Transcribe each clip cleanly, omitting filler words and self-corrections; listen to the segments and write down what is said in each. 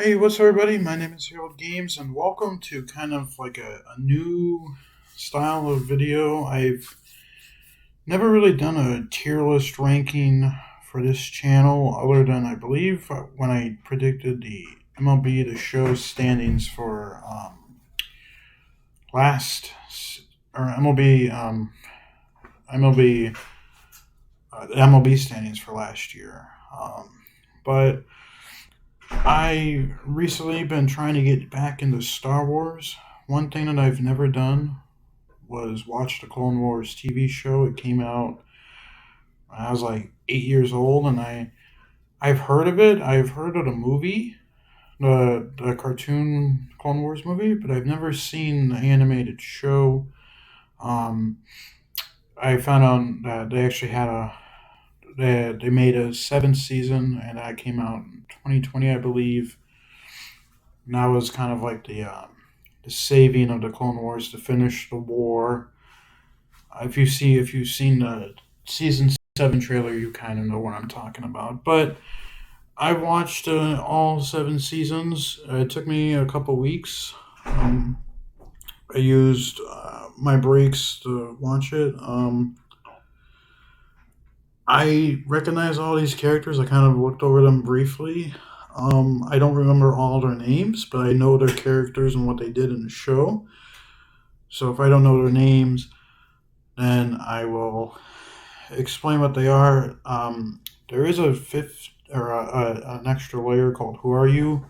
Hey, what's up, everybody? My name is Harold Games, and welcome to kind of like a new style of video. I've never really done a tier list ranking for this channel, other than I believe when I predicted the MLB The Show standings for last or MLB the MLB standings for last year. But I recently been trying to get back into Star Wars. One thing that I've never done was watch the Clone Wars TV show. It came out when I was like 8 years old, and I've heard of it. I've heard of the movie, the cartoon Clone Wars movie, but I've never seen the animated show. Um, I found out that they actually had they made a seventh season, and that came out in 2020, I believe. And that was kind of like the saving of the Clone Wars to finish the war. If you've seen the season 7 trailer, you kind of know what I'm talking about. But I watched all 7 seasons. It took me a couple weeks. I used my breaks to watch it. I recognize all these characters. I kind of looked over them briefly. I don't remember all their names, but I know their characters and what they did in the show. So if I don't know their names, then I will explain what they are. There is a fifth or an extra layer called "Who Are You?"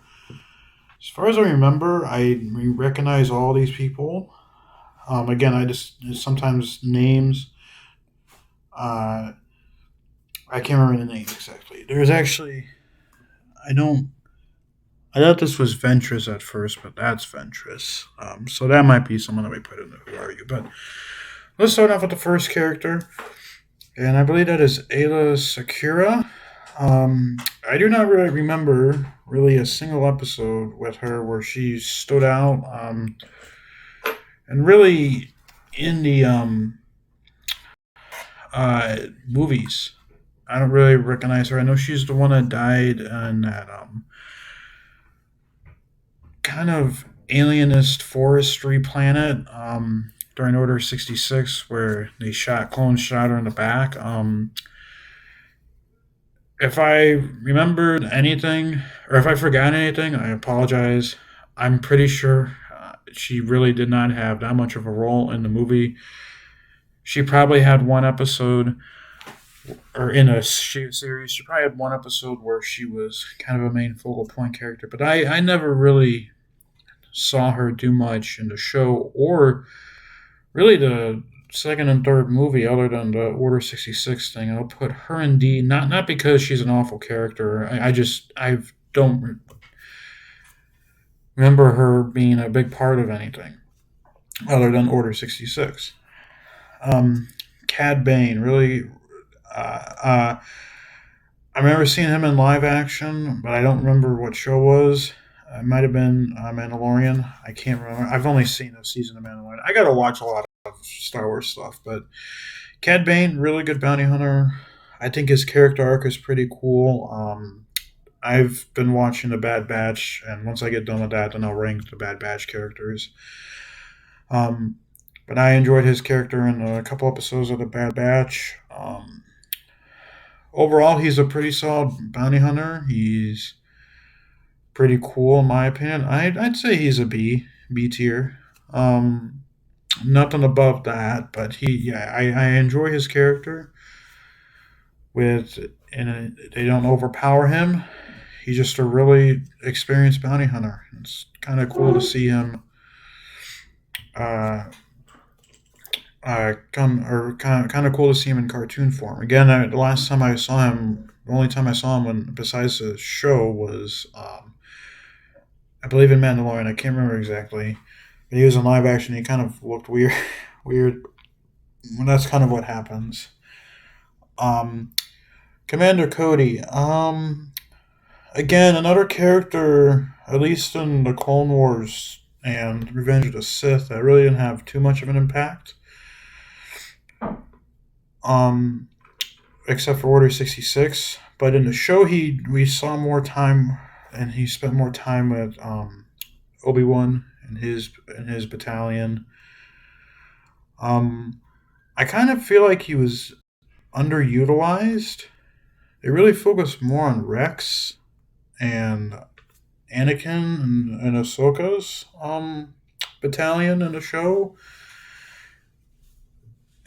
As far as I remember, I recognize all these people. Again, I just sometimes names. Uh, I can't remember the names exactly. There's actually I don't. I thought this was Ventress at first, but that's Ventress. So that might be someone that we put in the Who Are You? But let's start off with the first character, and I believe that is Ayla Sakura. I do not really remember really a single episode with her where she stood out. And really in the movies, I don't really recognize her. I know she's the one that died in that kind of alienist forestry planet during Order 66, where they clones shot her in the back. If I remembered anything, or if I forgot anything, I apologize. I'm pretty sure she really did not have that much of a role in the movie. She probably had one episode, or in a series, she probably had one episode where she was kind of a main focal point character. But I never really saw her do much in the show, or really the second and third movie, other than the Order 66 thing. I'll put her in D, not because she's an awful character. I don't remember her being a big part of anything other than Order 66. Um, Cad Bane, really. I remember seeing him in live action, but I don't remember what show it was. It might have been Mandalorian. I can't remember. I've only seen a season of Mandalorian. I got to watch a lot of Star Wars stuff, but Cad Bane, really good bounty hunter. I think his character arc is pretty cool. I've been watching The Bad Batch, and once I get done with that, then I'll rank the Bad Batch characters. Um, but I enjoyed his character in a couple episodes of The Bad Batch. Overall, he's a pretty solid bounty hunter. He's pretty cool, in my opinion. I'd say he's a B tier. Um, Nothing above that, but I enjoy his character. They don't overpower him. He's just a really experienced bounty hunter. It's kind of cool to see him uh, come, or kind of cool to see him in cartoon form. Again, the last time I saw him, the only time I saw him besides the show was, I believe, in Mandalorian. I can't remember exactly, but he was in live action. He kind of looked weird, weird. Well, that's kind of what happens. Um, Commander Cody. Again, another character, at least in the Clone Wars and Revenge of the Sith, that really didn't have too much of an impact. Um, except for Order 66. But in the show, we saw more time. and he spent more time with Obi Wan and his battalion. Um, I kind of feel like he was underutilized. They really focused more on Rex and Anakin and Ahsoka's battalion in the show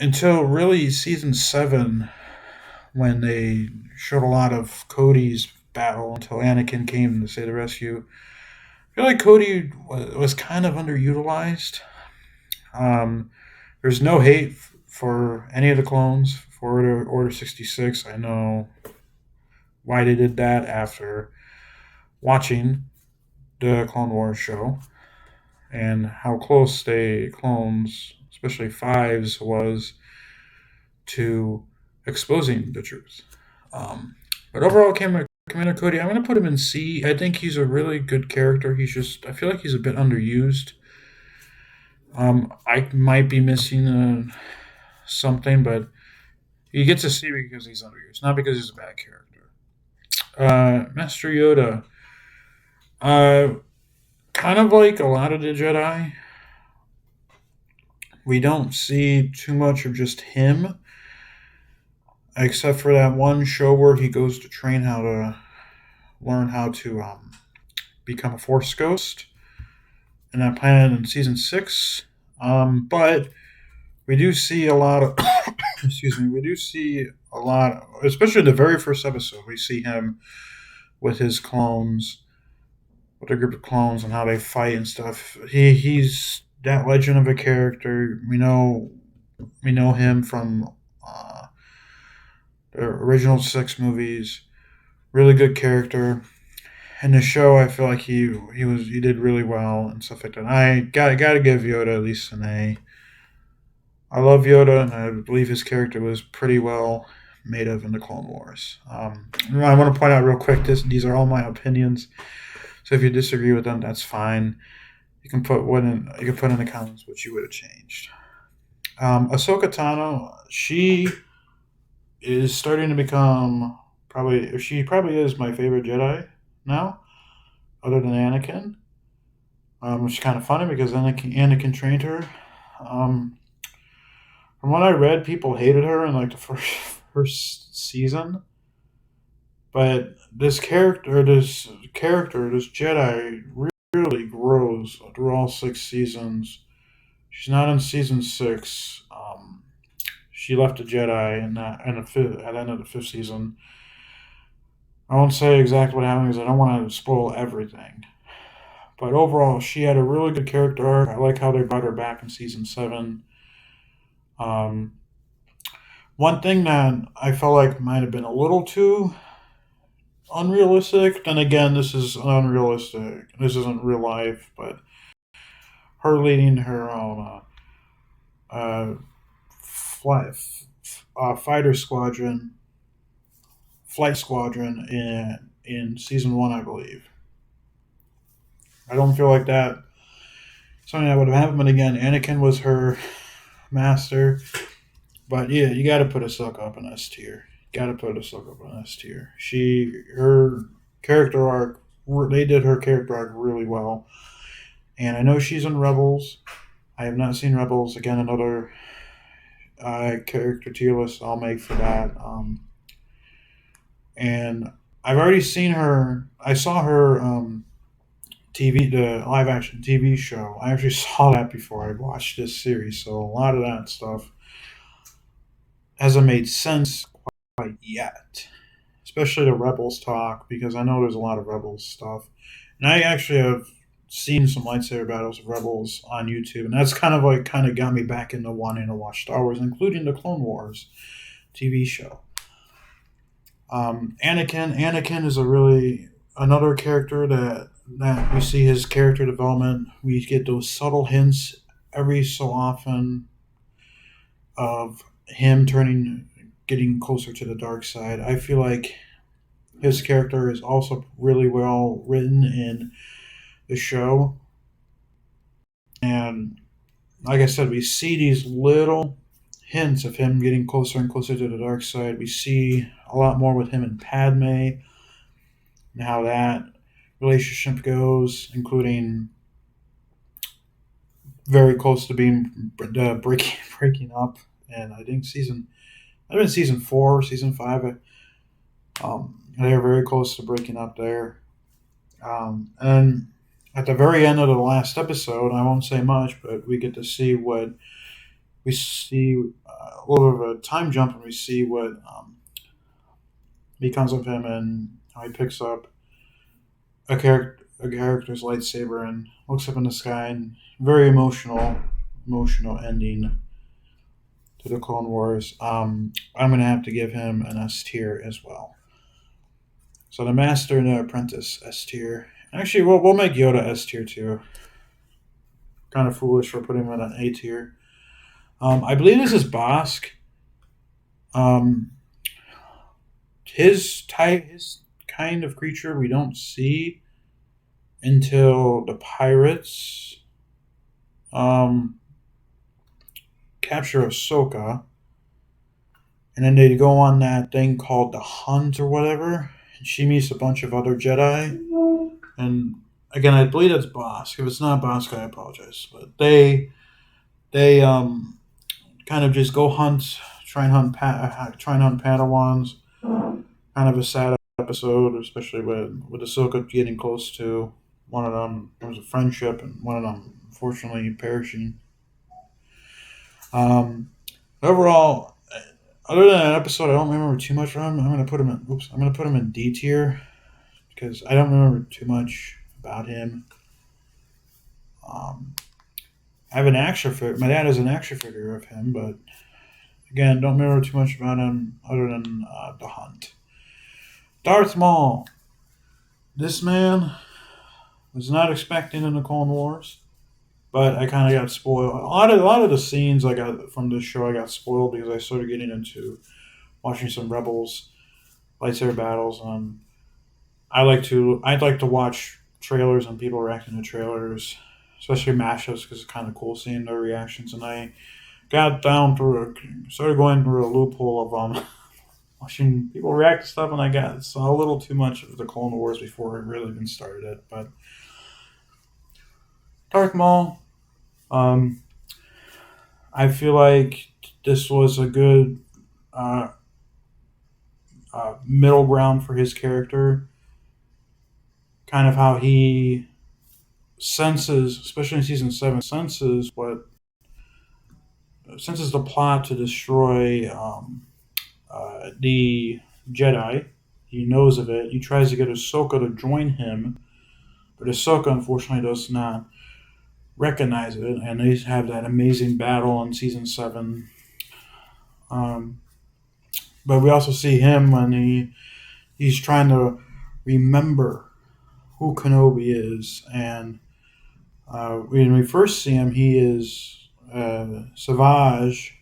until really season 7, when they showed a lot of Cody's battle until Anakin came to say the rescue. I feel like Cody was kind of underutilized. Um, there's no hate for any of the clones for Order 66. I know why they did that after watching the Clone Wars show and how close they clones, especially Fives, was to exposing the truth. But overall, Commander Cody, I'm going to put him in C. I think he's a really good character. I feel like he's a bit underused. I might be missing something, but he gets a C because he's underused, not because he's a bad character. Master Yoda, uh, kind of like a lot of the Jedi, we don't see too much of just him, except for that one show where he goes to train how to learn how to become a Force Ghost, and that planet in season 6. But we do see a lot of, excuse me, we do see a lot, especially the very first episode. We see him with his clones, with a group of clones, and how they fight and stuff. He's that legend of a character. We know him from the original 6 movies. Really good character. In the show, I feel like he did really well and stuff like that. I gotta give Yoda at least an A. I love Yoda, and I believe his character was pretty well made of in the Clone Wars. I want to point out real quick, these are all my opinions. So if you disagree with them, that's fine. You can put in the comments what you would have changed. Ahsoka Tano, she is starting to become she probably is my favorite Jedi now, other than Anakin. Which is kind of funny because Anakin trained her. Um, from what I read, people hated her in like the first season, but this Jedi, really grows through all 6 seasons. She's not in season 6. She left the Jedi in the at the end of the 5th season. I won't say exactly what happened because I don't want to spoil everything. But overall, she had a really good character arc. I like how they brought her back in season 7. Um, one thing that I felt like might have been a little too unrealistic. Then again, this is unrealistic. This isn't real life, but her leading her own uh, flight, fighter squadron, flight squadron in season 1, I believe. I don't feel like that something that would have happened. But again, Anakin was her master. But yeah, you got to put Ahsoka up in S tier. Got to put Ahsoka up in S tier. Her character arc. They did her character arc really well. And I know she's in Rebels. I have not seen Rebels. Again, another character tier list I'll make for that. And I've already seen her. I saw her the live action TV show. I actually saw that before I watched this series. So a lot of that stuff hasn't made sense quite yet, especially the Rebels talk, because I know there's a lot of Rebels stuff. And I actually have seen some lightsaber battles of Rebels on YouTube, and that's kind of got me back into wanting to watch Star Wars, including the Clone Wars TV show. Anakin is a really another character that we see his character development. We get those subtle hints every so often of him getting closer to the dark side. I feel like his character is also really well written in the show. And like I said, we see these little hints of him getting closer and closer to the dark side. We see a lot more with him and Padme, and how that relationship goes, including very close to being breaking up. And I think season 4, season 5. They are very close to breaking up there. And at the very end of the last episode, I won't say much, but we get to see a little bit of a time jump, and we see what becomes of him, and how he picks up a character's lightsaber and looks up in the sky, and very emotional ending to the Clone Wars. I'm gonna have to give him an S tier as well. So the Master and the Apprentice S tier. Actually, we'll make Yoda S tier too. Kind of foolish for putting him in an A tier. I believe this is Bosk. Um, his kind of creature we don't see until the pirates um, capture Ahsoka, and then they go on that thing called the Hunt or whatever. And she meets a bunch of other Jedi, and again, I believe that's Bosk. If it's not Bosk, I apologize. But they kind of just go hunt, try and hunt Padawans. Kind of a sad episode, especially with Ahsoka getting close to one of them. There was a friendship, and one of them unfortunately perishing. Um, Overall, other than that episode, I don't remember too much from him. I'm gonna put him in D tier because I don't remember too much about him. Um, I have an action figure. My dad has an action figure of him, but again, don't remember too much about him other than the hunt. Darth Maul. This man was not expecting in the Clone Wars, but I kind of got spoiled. A lot of the scenes I got from this show I got spoiled because I started getting into watching some Rebels lightsaber battles. I'd like to watch trailers and people reacting to trailers, especially mashups, because it's kind of cool seeing their reactions. And I started going through a loophole of watching people react to stuff, and I saw a little too much of the Clone Wars before I really even started it. But Darth Maul, um, I feel like this was a good uh, middle ground for his character. Kind of how he senses, especially in season 7, senses the plot to destroy the Jedi. He knows of it. He tries to get Ahsoka to join him, but Ahsoka unfortunately does not recognize it, and they have that amazing battle in season 7. Um, but we also see him when he's trying to remember who Kenobi is, and when we first see him, he is Savage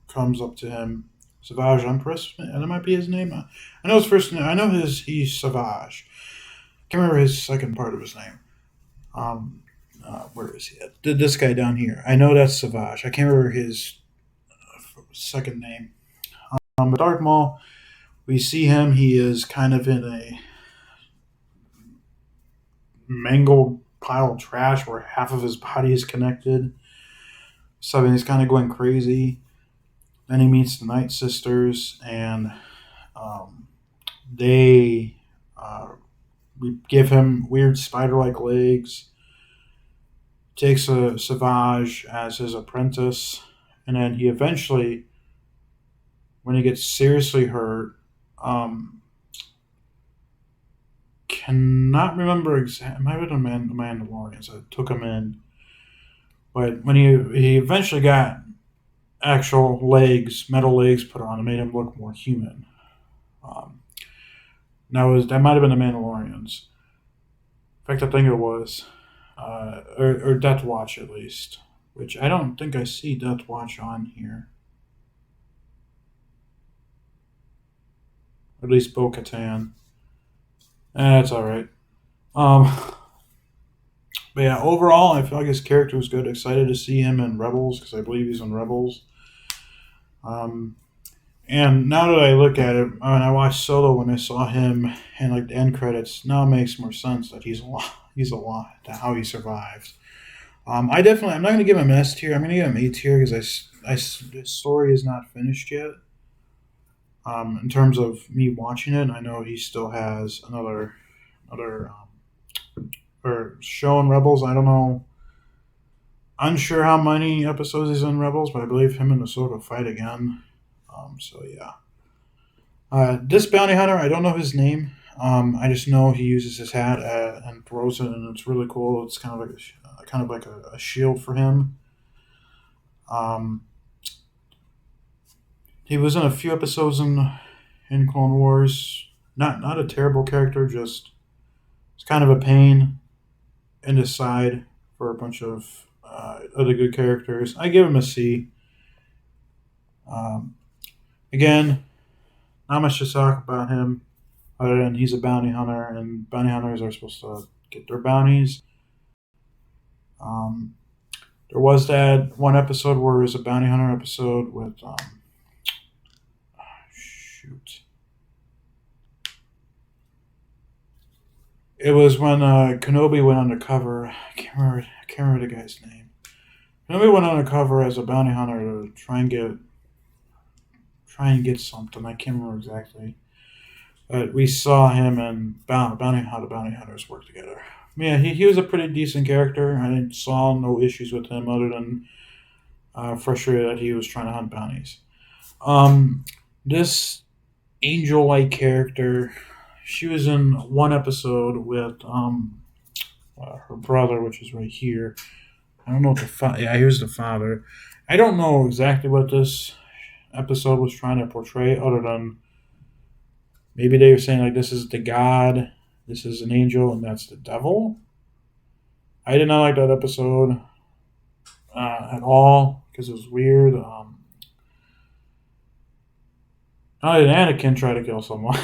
comes up to him. Savage Empress, and that might be his name. I know his first name. I know he's Savage. I can't remember his second part of his name. Where is he at? This guy down here. I know that's Savage. I can't remember his second name. But Darth Maul, we see him. He is kind of in a mangled pile of trash where half of his body is connected. So he's kind of going crazy. Then he meets the Night Sisters, and um, they give him weird spider-like legs. Takes a Savage as his apprentice, and then he eventually, when he gets seriously hurt, um, cannot remember exactly. It might have been the Mandalorians that took him in, but when he eventually got actual legs, metal legs put on, it made him look more human. Um, that might have been the Mandalorians. In fact, I think it was, or Death Watch at least, which I don't think I see Death Watch on here. Or at least Bo Katan. That's all right. Um, but yeah, overall, I feel like his character was good. Excited to see him in Rebels because I believe he's in Rebels. Um, And now that I look at it, when I watched Solo, when I saw him and like the end credits, now it makes more sense that he's alive. He's alive. How he survived. I definitely. I'm not gonna give him an S tier. I'm gonna give him A tier because the story is not finished yet. In terms of me watching it, I know he still has another or show in Rebels. I don't know. Unsure how many episodes he's in Rebels, but I believe him and Ahsoka fight again. So yeah. This bounty hunter, I don't know his name. I just know he uses his hat and throws it, and it's really cool. It's kind of like a shield for him. Um, he was in a few episodes in Clone Wars. Not a terrible character, just it's kind of a pain in the side for a bunch of other good characters. I give him a C. Um, Again, not much to talk about him other than he's a bounty hunter, and bounty hunters are supposed to get their bounties. Um, there was that one episode where it was a bounty hunter episode with shoot. It was when Kenobi went undercover. I can't remember the guy's name. Kenobi went undercover as a bounty hunter to try and get something. I can't remember exactly. But we saw him and how the bounty hunters work together. Yeah, he was a pretty decent character. I saw no issues with him other than frustrated that he was trying to hunt bounties. Um, this angel-like character, she was in one episode with her brother, which is right here. I don't know what yeah, here's the father. I don't know exactly what this episode was trying to portray, other than maybe they were saying like this is the god, this is an angel, and that's the devil. I did not like that episode at all because it was weird. Not did Anakin try to kill someone,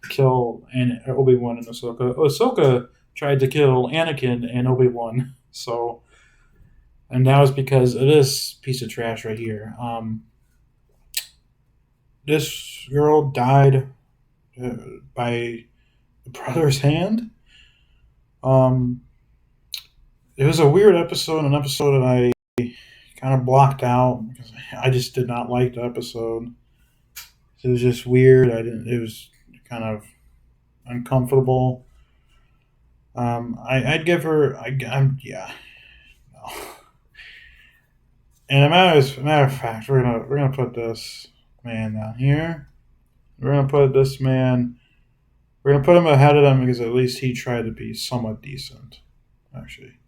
kill Obi Wan and Ahsoka. Ahsoka tried to kill Anakin and Obi Wan. So, and that was because of this piece of trash right here. This girl died uh, by the brother's hand. Um, it was a weird episode, an episode that I kind of blocked out because I just did not like the episode. It was just weird. I didn't. It was kind of uncomfortable. I'd give her. Yeah. No. And a matter of fact, we're gonna put this man down here. We're gonna put this man. We're gonna put him ahead of them because at least he tried to be somewhat decent. Actually,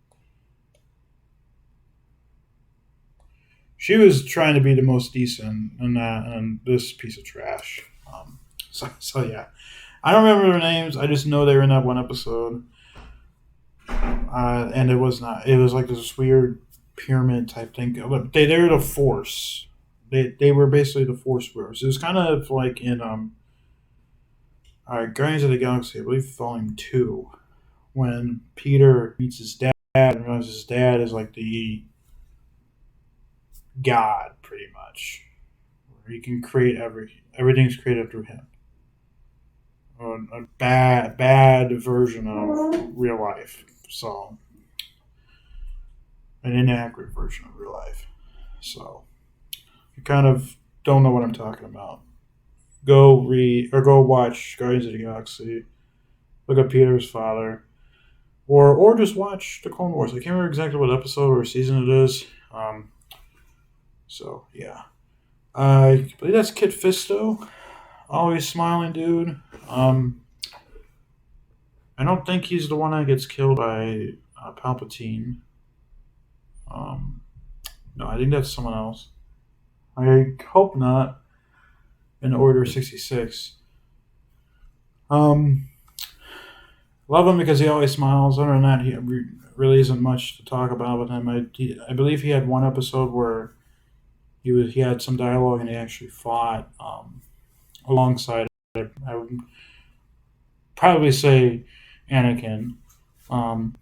she was trying to be the most decent, and this piece of trash. So yeah, I don't remember their names. I just know they were in that one episode, and it was not. It was like this weird pyramid type thing. But they're the Force. They were basically the Force wearers. It was kind of like in Guardians of the Galaxy, I believe Volume 2, when Peter meets his dad and realizes his dad is like the god, pretty much. Where he can create everything's created through him. A bad version of real life. So, an inaccurate version of real life. So, if you kind of don't know what I'm talking about, go read or go watch Guardians of the Galaxy. Look up Peter's father, or just watch the Clone Wars. I can't remember exactly what episode or season it is. So yeah, I believe that's Kit Fisto. Always smiling dude. I don't think he's the one that gets killed by Palpatine. Um, no, I think that's someone else. I hope not. In Order 66. Um, Love him because he always smiles. Other than that, he really isn't much to talk about with him. I believe he had one episode where he had some dialogue and he actually fought alongside. I would probably say Anakin. Um,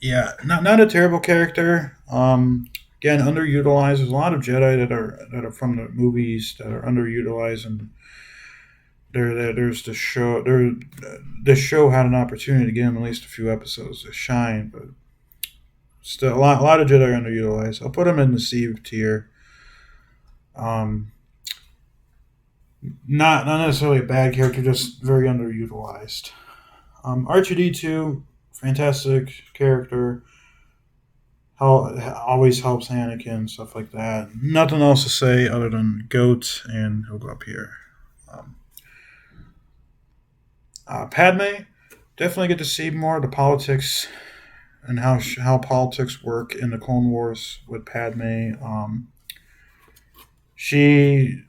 yeah, not a terrible character. Again, underutilized. There's a lot of Jedi that are from the movies that are underutilized, and there's the show. This show had an opportunity to give them at least a few episodes to shine, but still a lot of Jedi are underutilized. I'll put them in the C tier. Um, not necessarily a bad character, just very underutilized. R2D2, fantastic character. Always helps Anakin, stuff like that. Nothing else to say other than goat, and he'll go up here. Um, Padme, definitely get to see more of the politics and how politics work in the Clone Wars with Padme. She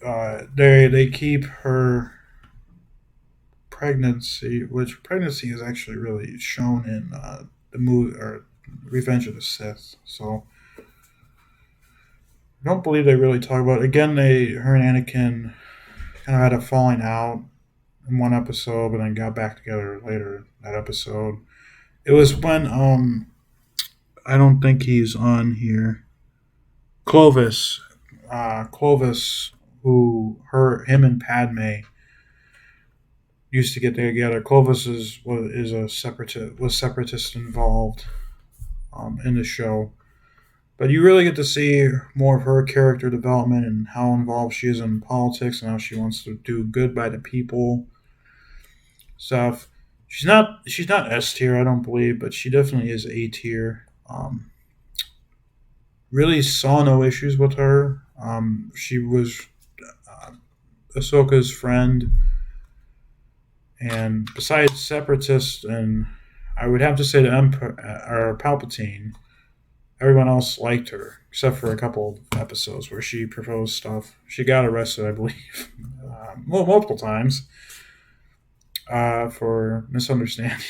they keep her pregnancy, which pregnancy is actually really shown in the movie or Revenge of the Sith. So I don't believe they really talk about it. Again. Her and Anakin kind of had a falling out in one episode, but then got back together later that episode. It was when I don't think he's on here. Clovis, Clovis, him and Padme used to get together. Clovis is a separatist involved in the show, but you really get to see more of her character development and how involved she is in politics and how she wants to do good by the people. Stuff. She's not S tier, I don't believe, but she definitely is A tier. Really saw no issues with her. She was uh, Ahsoka's friend, and besides Separatist, and I would have to say the Emperor or Palpatine, everyone else liked her except for a couple of episodes where she proposed stuff. She got arrested, I believe, multiple times for misunderstandings.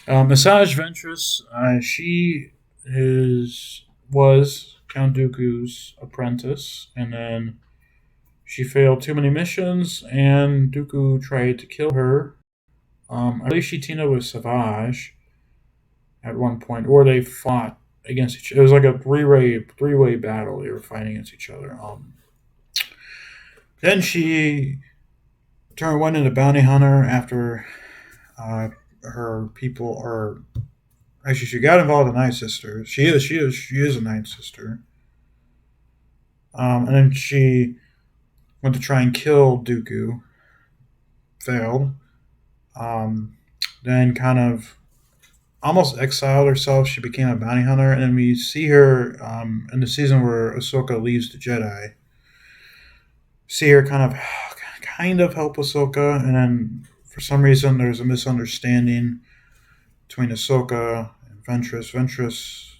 Massage Ventress, she was Count Dooku's apprentice, and then she failed too many missions, and Dooku tried to kill her. I believe she teamed up with Savage at one point, or they fought against each. It was like a three way battle. They were fighting against each other. Then she went into bounty hunter after uh, her people, or actually, she got involved in Night Sister. She is a Night Sister. And then she went to try and kill Dooku, failed. Um, then kind of almost exiled herself. She became a bounty hunter, and then we see her in the season where Ahsoka leaves the Jedi. See her kind of help Ahsoka, and then for some reason there's a misunderstanding between Ahsoka and Ventress. Ventress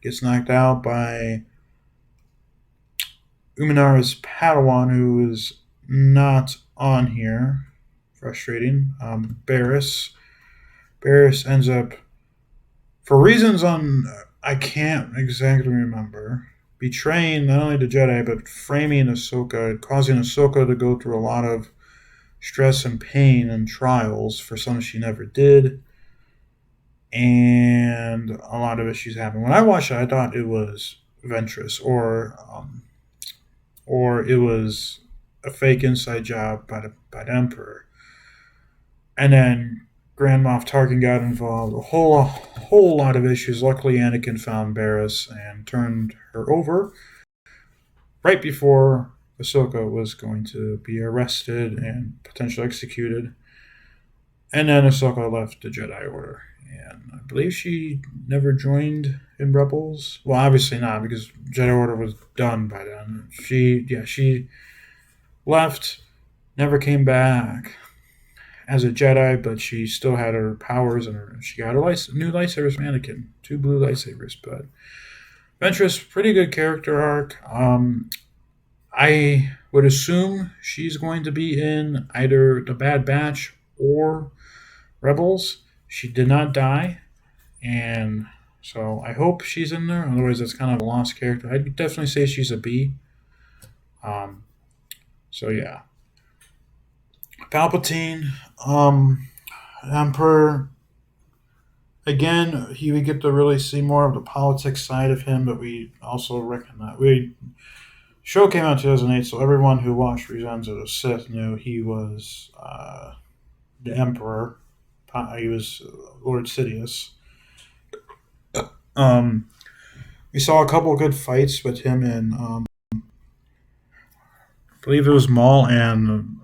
gets knocked out by Uminara's Padawan, who is not on here. Frustrating. Barris. Barris ends up, for reasons I can't exactly remember, betraying not only the Jedi but framing Ahsoka, causing Ahsoka to go through a lot of stress and pain and trials for something she never did, and a lot of issues happen. When I watched it, I thought it was Ventress, or it was a fake inside job by the Emperor, and then Grand Moff Tarkin got involved. A whole lot of issues. Luckily, Anakin found Barriss and turned her over right before Ahsoka was going to be arrested and potentially executed. And then Ahsoka left the Jedi Order, and I believe she never joined in Rebels. Well, obviously not, because Jedi Order was done by then. She left, never came back as a Jedi, but she still had her powers, and she got her new lightsabers from Anakin, two blue lightsabers. But Ventress, pretty good character arc. I would assume she's going to be in either the Bad Batch or Rebels. She did not die, and so I hope she's in there. Otherwise, that's kind of a lost character. I'd definitely say she's a B. Um, so yeah, Palpatine, Emperor. Again, he we get to really see more of the politics side of him, but we also recognize we show came out in 2008, so everyone who watched Revenge of the Sith knew he was the Emperor. He was Lord Sidious. Um, we saw a couple good fights with him and I believe it was Maul and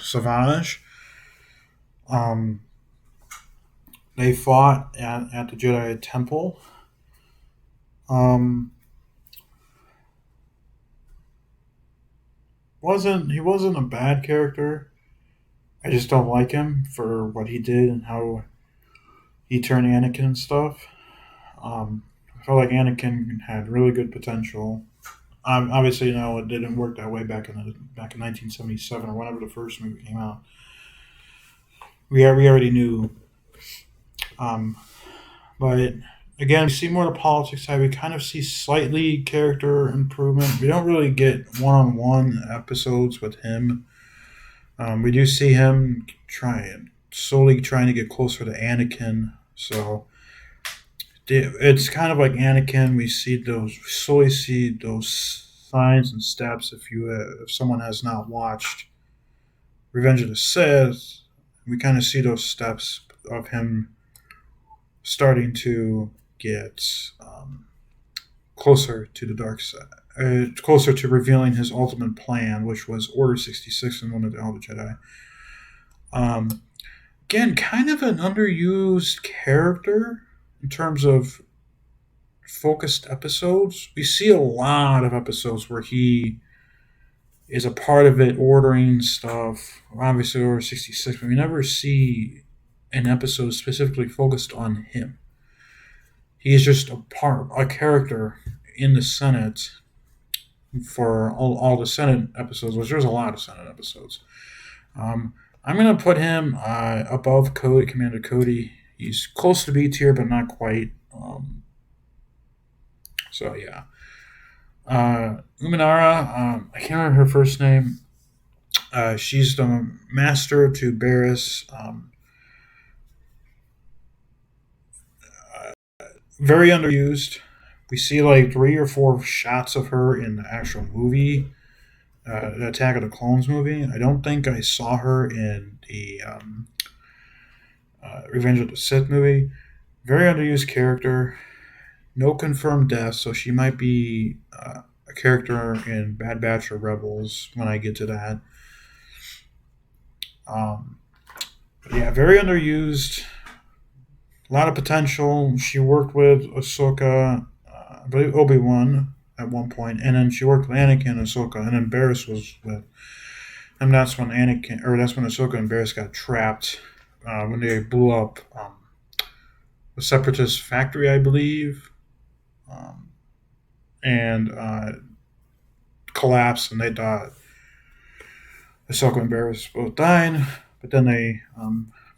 Savage. Um, they fought at the Jedi Temple. Um, wasn't He wasn't a bad character. I just don't like him for what he did and how he turned Anakin and stuff. I felt like Anakin had really good potential. Obviously, it didn't work that way back in 1977 or whenever the first movie came out. We already knew, um, but again, we see more of the politics side. We kind of see slightly character improvement. We don't really get one-on-one episodes with him. We do see him slowly trying to get closer to Anakin. So it's kind of like Anakin. We slowly see those signs and steps. If someone has not watched Revenge of the Sith, we kind of see those steps of him starting to get closer to the dark side, closer to revealing his ultimate plan, which was Order 66 and one of the Elder Jedi. Um, Again, kind of an underused character in terms of focused episodes. We see a lot of episodes where he is a part of it, ordering stuff. Obviously, Order 66, but we never see an episode specifically focused on him. He is just a character in the Senate for all the Senate episodes, which there's a lot of Senate episodes. Um, I'm going to put him above Commander Cody. He's close to B tier, but not quite. So, yeah. Uminara, I can't remember her first name. She's the master to Barris. Very underused. We see like 3 or 4 shots of her in the actual movie, the Attack of the Clones movie. I don't think I saw her in the Revenge of the Sith movie. Very underused character. No confirmed death, so she might be a character in Bad Batch or Rebels when I get to that. But yeah, very underused. A lot of potential. She worked with Ahsoka, I believe Obi-Wan at one point, and then she worked with Anakin and Ahsoka, and then Barriss was with. And that's when Ahsoka and Barriss got trapped when they blew up the Separatist factory, I believe, um, and collapsed, and they died. Ahsoka and Barriss both died, but then they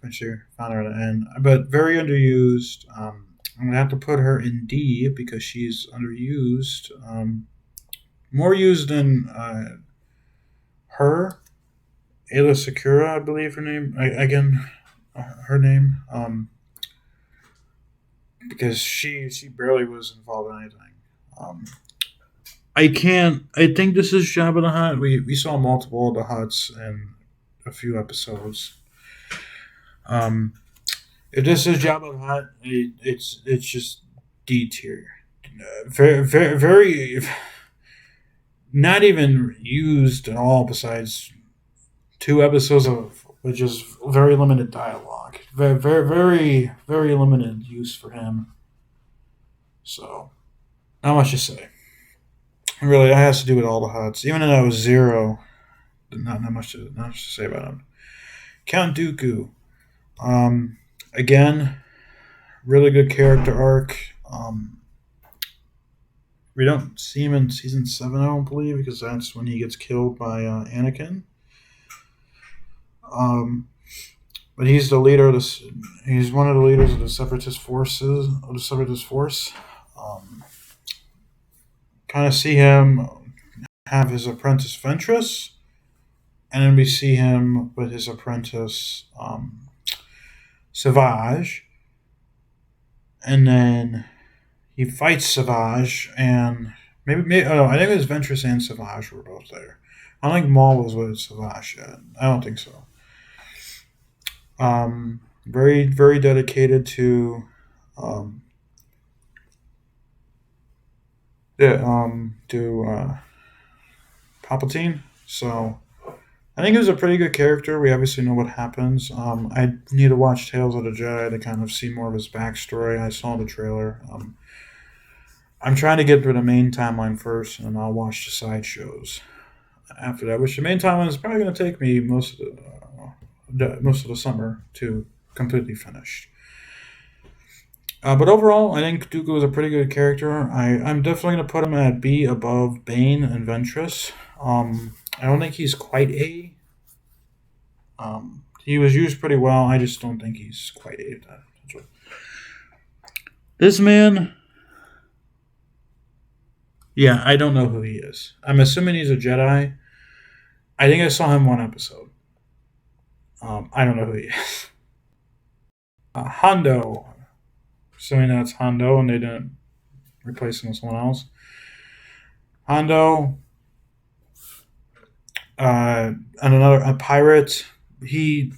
eventually found her at the end. But very underused. I'm gonna have to put her in D because she's underused. More used than her. Ayla Secura, I believe her name. Her name. Because she barely was involved in anything. Um, I can't. I think this is Jabba the Hutt. We saw multiple of the Hutts in a few episodes. Um, if this is Jabba the Hutt, it's just D tier. Very not even used at all. Besides 2 episodes of which is very limited dialogue. Very limited use for him. So not much to say. Really, that has to do with all the Hutts. Even though I was zero, not much to say about him. Count Dooku. Um, Again, really good character arc. We don't see him in season 7, I don't believe, because that's when he gets killed by Anakin. Um, but he's the leader of this. He's one of the leaders of the Separatist forces of the Separatist force. Um, Kind of see him have his apprentice Ventress, and then we see him with his apprentice Savage. and then he fights Savage, and maybe oh, I think it was Ventress and Savage were both there. I don't think Maul was with Savage yet. I don't think so. Very dedicated to um, Palpatine. So I think he was a pretty good character. We obviously know what happens. I need to watch Tales of the Jedi to kind of see more of his backstory. I saw the trailer. I'm trying to get through the main timeline first, and I'll watch the side shows after that. Which the main timeline is probably going to take me most of the summer to completely finish. But overall, I think Dooku is a pretty good character. I'm definitely going to put him at B above Bane and Ventress. I don't think he's quite A. He was used pretty well. I just don't think he's quite A. This man, yeah, I don't know who he is. I'm assuming he's a Jedi. I think I saw him one episode. I don't know who he is. Hondo. Assuming that's Hondo and they didn't replace him with someone else. Hondo, and another a pirate. He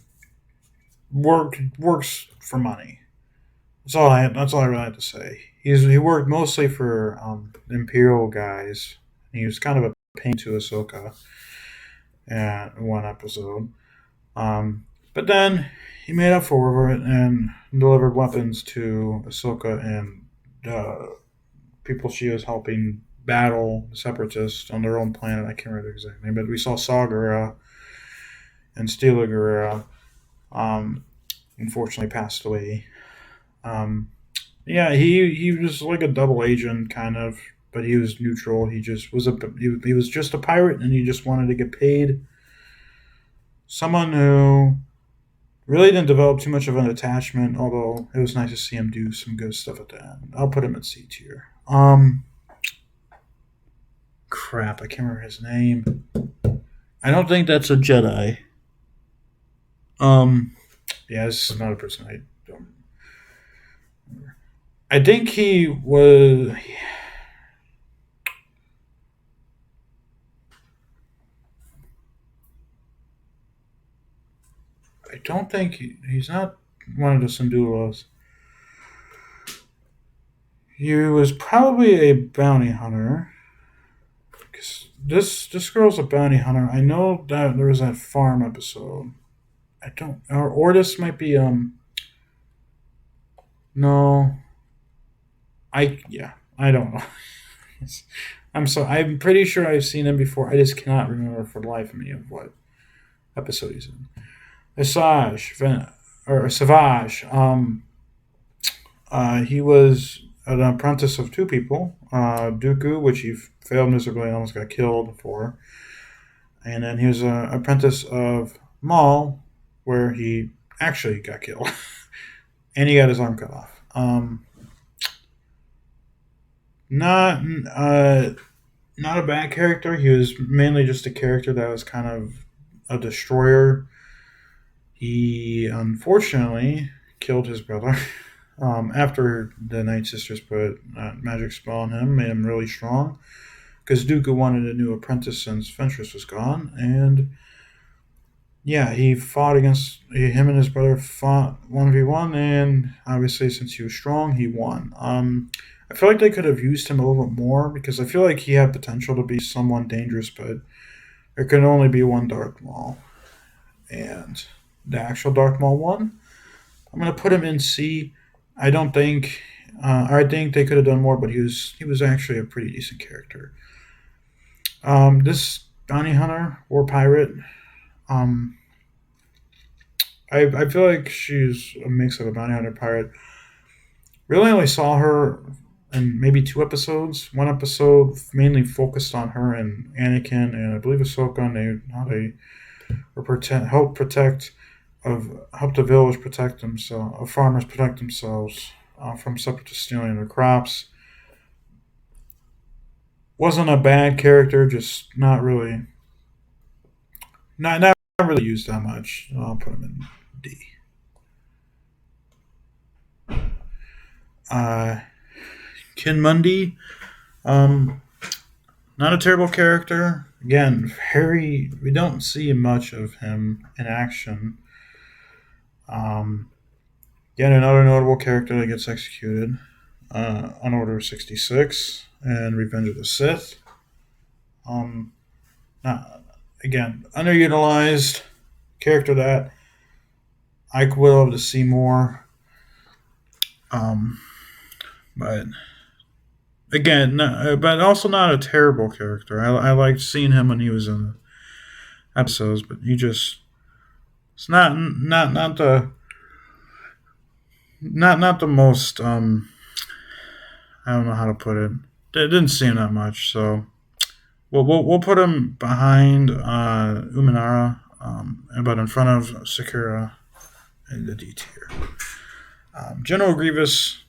works for money. That's all I really have to say. He worked mostly for the Imperial guys. He was kind of a pain to Ahsoka in one episode. But then he made up for it and delivered weapons to Ahsoka and people she was helping battle separatists on their own planet. I can't remember the exact name, but we saw Saw Gerrera and Steela Gerrera. Um, Unfortunately, passed away. Um, yeah, he was like a double agent kind of, but he was neutral. He just was he was just a pirate, and he just wanted to get paid. Someone who really didn't develop too much of an attachment, although it was nice to see him do some good stuff at the end. I'll put him at C tier. Crap, I can't remember his name. I don't think that's a Jedi. Um, yeah, this is not a person I don't. I think he was. I don't think he's not one of the Syndulas. He was probably a bounty hunter. 'Cause this girl's a bounty hunter. I know that there was that farm episode. I don't. Or Ordis might be. No. Yeah. I don't know. I'm pretty sure I've seen him before. I just cannot remember for the life of me of what episode he's in. Savage. He was an apprentice of two people. Dooku, which he failed miserably and almost got killed for. And then he was an apprentice of Maul, where he actually got killed. And he got his arm cut off. Not not a bad character. He was mainly just a character that was kind of a destroyer. He unfortunately killed his brother after the Night Sisters put magic spell on him, made him really strong. Because Dooku wanted a new apprentice since Ventress was gone, and yeah, he fought against him and his brother fought 1v1, and obviously since he was strong, he won. I feel like they could have used him a little bit more because I feel like he had potential to be someone dangerous, but there can only be one Darth Maul, and the actual Darth Maul won. I'm gonna put him in C. I don't think. I think they could have done more, but he was actually a pretty decent character. This bounty hunter or pirate. Um, I feel like she's a mix of a bounty hunter pirate. Really only saw her in maybe two episodes. One episode mainly focused on her and Anakin and I believe Ahsoka and how they were help the village protect themselves, farmers protect themselves from separatists stealing their crops. Wasn't a bad character, just not really used that much. I'll put him in D. Uh, Kin Mundy, um, not a terrible character. Again, Harry, we don't see much of him in action. Um, Again, another notable character that gets executed on Order 66 and Revenge of the Sith. Um, not, Again, underutilized character that I would love to see more. Um, but again, but also not a terrible character. I liked seeing him when he was in episodes, but he just it's not the not the most I don't know how to put it. It didn't seem that much, so we'll put him behind Uminara, but in front of Sakura in the D tier. General Grievous,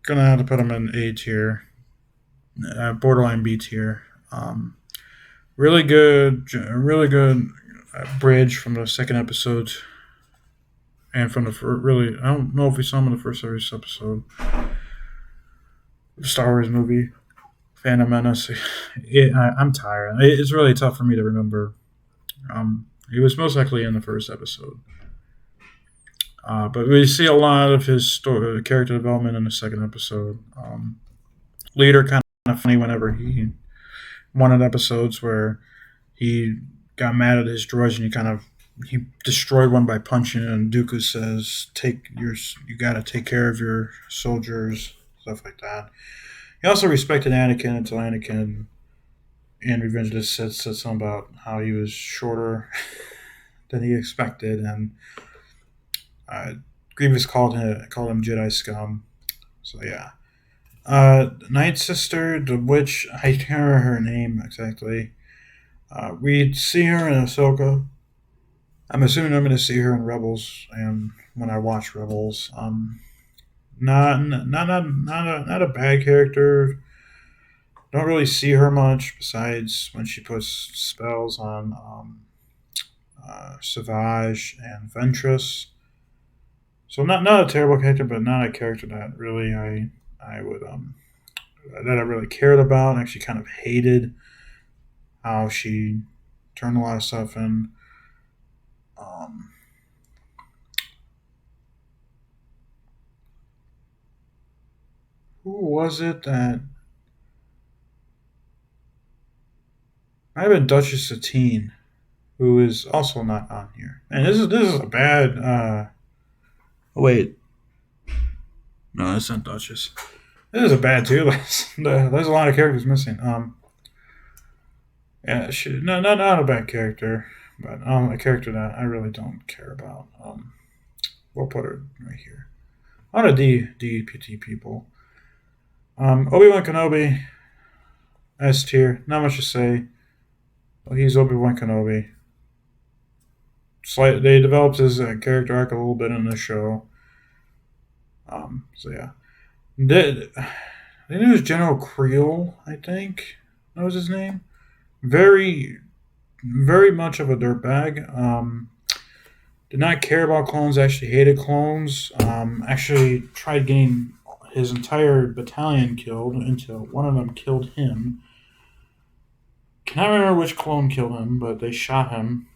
gonna have to put him in A tier, borderline B tier. Really good bridge from the second episode, and from the really. I don't know if we saw him in the first episode. Star Wars movie, Phantom Menace. I'm tired. It's really tough for me to remember. He was most likely in the first episode. But we see a lot of his character development in the second episode. Later, kind of funny whenever he wanted episodes where he got mad at his droids and he destroyed one by punching it. And Dooku says, you got to take care of your soldiers," stuff like that. He also respected Anakin until Anakin in Revenge of the Sith said something about how he was shorter than he expected, and Grievous called him Jedi scum. So yeah. Night Sister, the witch, I can't remember her name exactly. We see her in Ahsoka. I'm assuming I'm going to see her in Rebels, and when I watch Rebels, not a bad character. Don't really see her much besides when she puts spells on Savage and Ventress. So not a terrible character, but not a character that really I would that I really cared about. I actually kind of hated how she turned a lot of stuff in. Who was it that might have been Duchess Satine, who is also not on here. And this is a bad. Oh wait, no, that's not Duchess. This is a bad tier list. There's a lot of characters missing. Yeah, not a bad character, but a character that I really don't care about. We'll put her right here. A lot of DPT people. Obi-Wan Kenobi, S tier. Not much to say. Well, he's Obi-Wan Kenobi. They developed his character arc a little bit in the show. So yeah. I think it was General Creel, I think that was his name. Very, very much of a dirtbag. Did not care about clones, actually hated clones. Actually tried getting his entire battalion killed until one of them killed him. Cannot remember which clone killed him, but they shot him.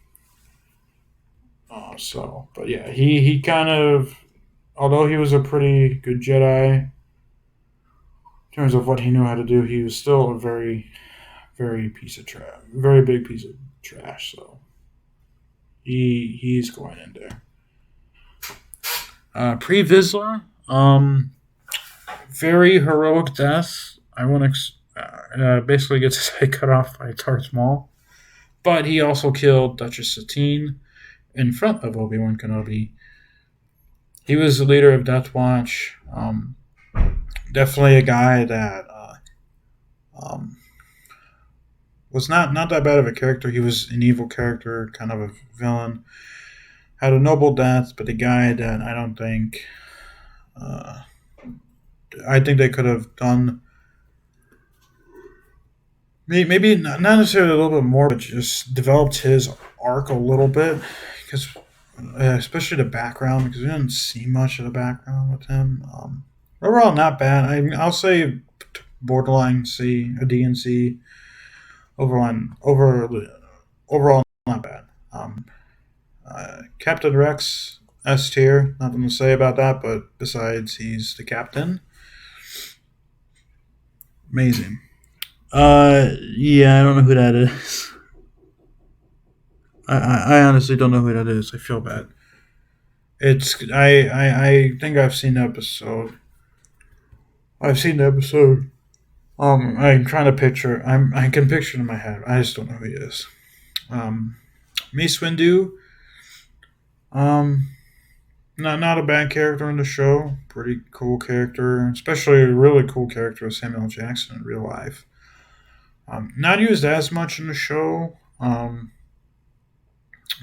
But yeah, he kind of, although he was a pretty good Jedi in terms of what he knew how to do, he was still a very, very very big piece of trash. So he's going in there. Pre Vizsla, very heroic death. I want to basically gets his head cut off by Darth Maul, but he also killed Duchess Satine in front of Obi-Wan Kenobi. He was the leader of Death Watch. Definitely a guy that was not that bad of a character. He was an evil character, kind of a villain. Had a noble death, but a guy that I don't think. I think they could have done maybe not necessarily a little bit more, but just developed his arc a little bit, because especially the background, because we didn't see much of the background with him. Overall, not bad. I'll say borderline C, a D and C. Overall, not bad. Captain Rex, S tier. Nothing to say about that, but besides, he's the captain. Amazing. Yeah, I don't know who that is. I honestly don't know who that is. I feel bad. I think I've seen the episode. I've seen the episode. I'm trying to picture. I can picture it in my head. I just don't know who he is. Mace Windu. Um, not a bad character in the show. Pretty cool character, especially a really cool character with Samuel L. Jackson in real life. Not used as much in the show.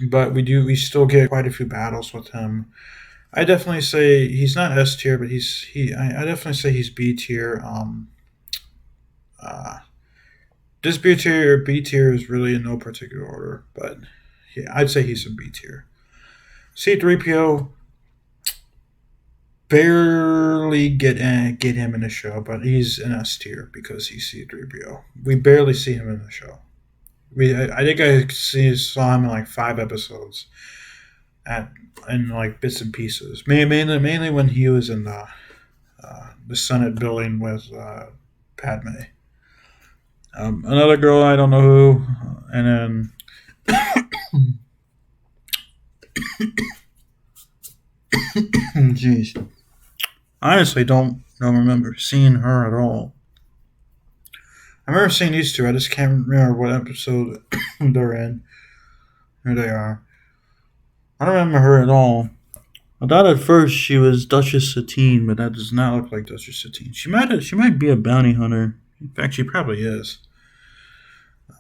But we still get quite a few battles with him. I definitely say he's not S tier, but I definitely say he's B tier. Uh, this B tier is really in no particular order, but yeah, I'd say he's a B tier. C3PO barely get him in the show, but he's an S tier because he's C3PO. We barely see him in the show. I think saw him in like 5 episodes, at in like bits and pieces. Mainly when he was in the Senate building with Padme. Another girl I don't know who, and then jeez, I honestly don't remember seeing her at all. I remember seeing these two. I just can't remember what episode they're in, who they are. I don't remember her at all. I thought at first she was Duchess Satine, but that does not look like Duchess Satine. She might be a bounty hunter. In fact, she probably is.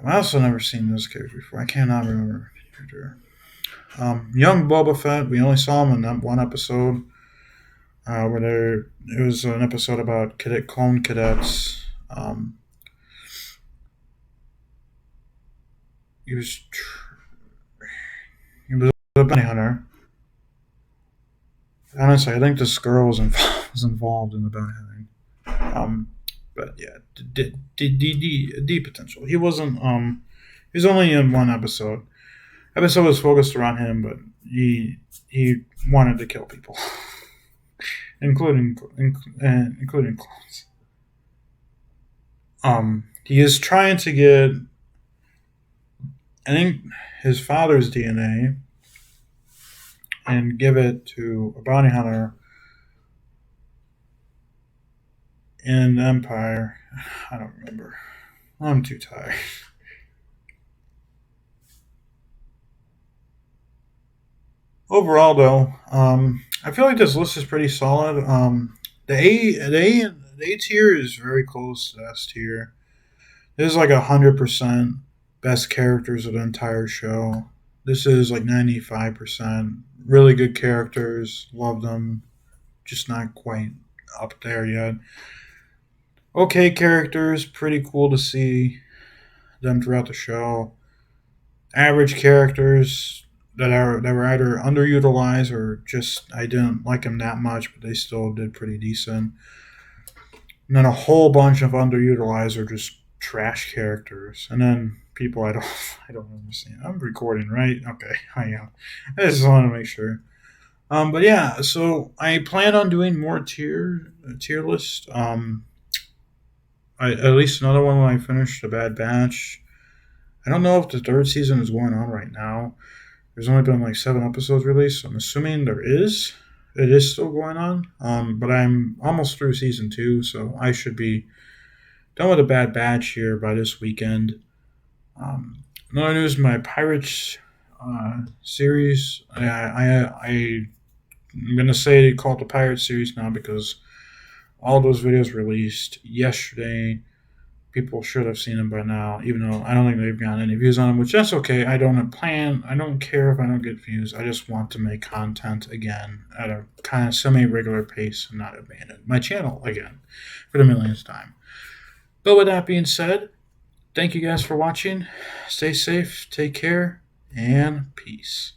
I also never seen this character before. I cannot remember the character. Young Boba Fett. We only saw him in that one episode. Where it was an episode about clone cadets. He was he was a bounty hunter. Honestly, I think this girl was involved in the bounty hunting. But yeah, D potential. He wasn't. He was only in one episode. Episode was focused around him, but he wanted to kill people, including clones. He is trying to get, I think, his father's DNA and give it to a bounty hunter in Empire. I don't remember. I'm too tired. Overall, though, I feel like this list is pretty solid. The A tier is very close to the S tier. This is like 100% best characters of the entire show. This is like 95% really good characters. Love them. Just not quite up there yet. Okay, characters. Pretty cool to see them throughout the show. Average characters that were either underutilized or just I didn't like them that much, but they still did pretty decent. And then a whole bunch of underutilized or just trash characters, and then people I don't understand. I'm recording, right? Okay, I am. I just want to make sure. But yeah, so I plan on doing more tier list. At least another one when I finish the Bad Batch. I don't know if the third season is going on right now. There's only been like 7 episodes released, so I'm assuming there is. It is still going on. But I'm almost through season 2, so I should be done with the Bad Batch here by this weekend. Another news: my Pirates series. I'm gonna say they call it the Pirates series now because all those videos released yesterday. People should have seen them by now, even though I don't think they've gotten any views on them, which that's okay. I don't care if I don't get views. I just want to make content again at a kind of semi-regular pace and not abandon my channel again for the millionth time. But with that being said, thank you guys for watching. Stay safe, take care, and peace.